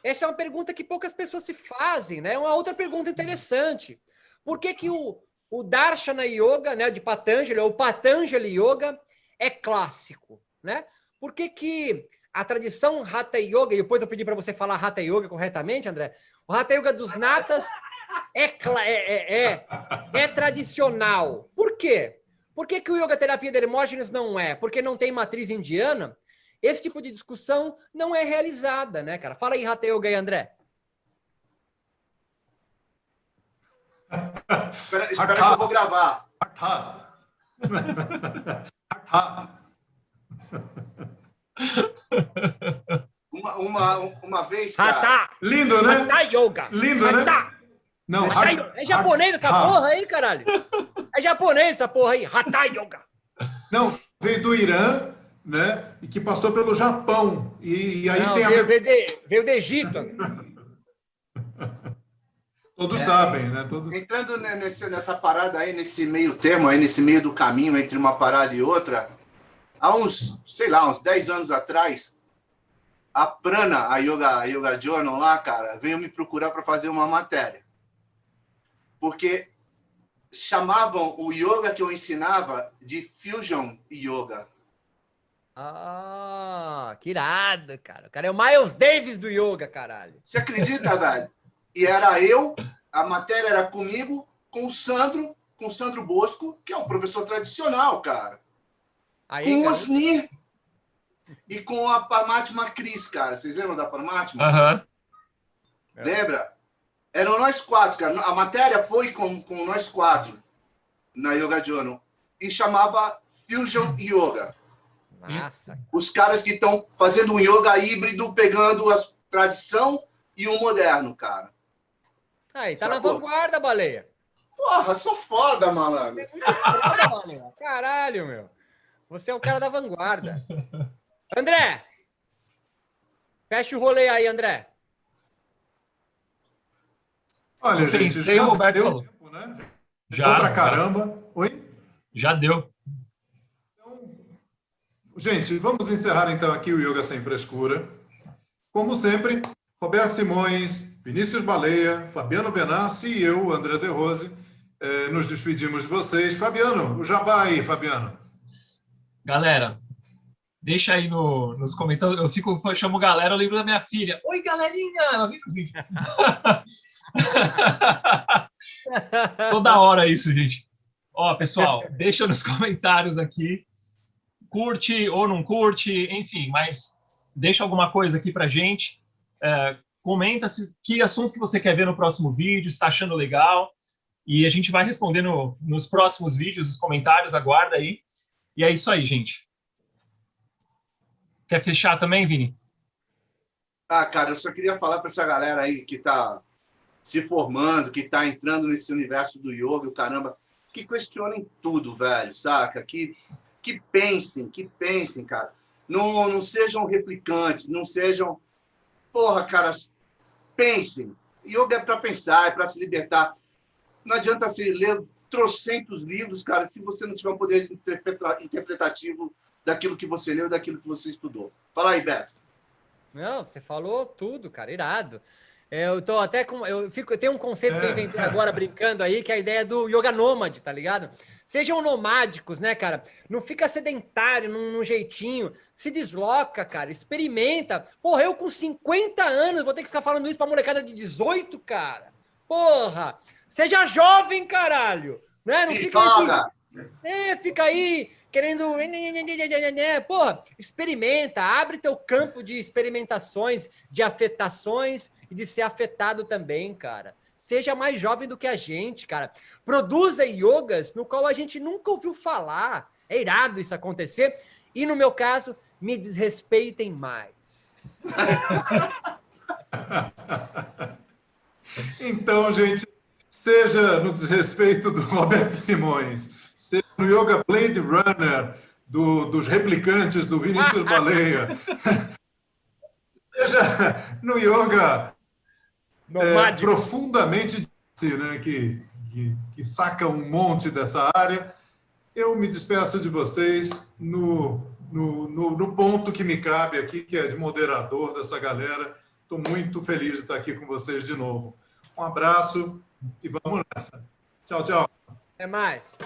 Essa é uma pergunta que poucas pessoas se fazem, né? Uma outra pergunta interessante. Por que o Darshana Yoga, né, de Patanjali, ou Patanjali Yoga, é clássico, né? Por que a tradição Hatha Yoga, e depois eu pedi para você falar Hatha Yoga corretamente, André, o Hatha Yoga dos Natas é tradicional. Por quê? Por que o Yoga Terapia de Hermógenes não é? Porque não tem matriz indiana? Esse tipo de discussão não é realizada, né, cara? Fala aí, Hatha Yoga aí, André. Espera que eu vou gravar. Uma vez, cara... Hatha! Lindo, né? Hatha Yoga! Lindo, Hatha. né? Não, é japonês essa porra aí, caralho! É japonês essa porra aí! Hatha Yoga! Não, veio do Irã, né? E que passou pelo Japão. E aí não, tem veio do Egito. Todos sabem, né? Todos... Entrando nessa parada aí, nesse meio termo, aí, nesse meio do caminho entre uma parada e outra, há uns, sei lá, uns 10 anos atrás, a Prana, a Yoga Journal lá, cara, veio me procurar para fazer uma matéria. Porque chamavam o yoga que eu ensinava de Fusion Yoga. Ah, que irado, cara. O cara é o Miles Davis do yoga, caralho. Você acredita, velho? E era eu, a matéria era comigo, com o Sandro Bosco, que é um professor tradicional, cara. Aí, Com o cara, Osni e com a Paramatma Cris, cara. Vocês lembram da Paramatma? Aham. Lembra? Eram nós 4, cara. A matéria foi com nós 4 na Yoga Journal. E chamava Fusion Yoga. Nossa. Os caras que estão fazendo um yoga híbrido, pegando a tradição e o moderno, cara. Aí, tá Sacou? na vanguarda, Baleia. Porra, sou foda, malandro. Foda, Baleia. Caralho, meu. Você é o cara da vanguarda. André! Fecha o rolê aí, André. Olha, Eu gente, pensei, já o Roberto deu falou. tempo, né? Já. Deu pra caramba. Oi? Já deu. Gente, vamos encerrar então aqui o Yoga Sem Frescura. Como sempre, Roberto Simões, Vinícius Baleia, Fabiano Benassi e eu, André De Rose, nos despedimos de vocês. Fabiano, o jabá aí, Fabiano. Galera, deixa aí nos comentários. Eu chamo galera, eu lembro da minha filha. Oi, galerinha! Ela vem nos vídeos. Toda hora isso, gente. Ó, pessoal, deixa nos comentários aqui. Curte ou não curte, enfim, mas deixa alguma coisa aqui pra gente. Comenta que assunto que você quer ver no próximo vídeo, se está achando legal. E a gente vai responder nos próximos vídeos, os comentários, aguarda aí. E é isso aí, gente. Quer fechar também, Vini? Ah, cara, eu só queria falar para essa galera aí que está se formando, que está entrando nesse universo do yoga, o caramba, que questionem tudo, velho, saca? Que pensem, cara. Não sejam replicantes, não sejam... Porra, cara, pensem. Yoga é para pensar, é para se libertar. Não adianta se ler trocentos livros, cara, se você não tiver um poder interpretativo daquilo que você leu, daquilo que você estudou. Fala aí, Beto. Não, você falou tudo, cara, irado. Eu tô até com. Tem um conceito que eu inventei agora, brincando aí, que é a ideia do yoga nômade, tá ligado? Sejam nomádicos, né, cara? Não fica sedentário num jeitinho. Se desloca, cara. Experimenta. Porra, eu com 50 anos vou ter que ficar falando isso pra molecada de 18, cara. Porra! Seja jovem, caralho! Né? Não fica assim. Fica aí querendo. Porra, experimenta, abre teu campo de experimentações, de afetações e de ser afetado também, cara. Seja mais jovem do que a gente, cara. Produza yogas no qual a gente nunca ouviu falar. É irado isso acontecer. E no meu caso, me desrespeitem mais. Então, gente, seja no desrespeito do Roberto Simões, seja no Yoga Blade Runner dos replicantes do Vinícius Baleia, seja no Yoga profundamente, né, que saca um monte dessa área, eu me despeço de vocês no ponto que me cabe aqui, que é de moderador dessa galera. Estou muito feliz de estar aqui com vocês de novo. Um abraço e vamos nessa. Tchau, tchau. Até mais.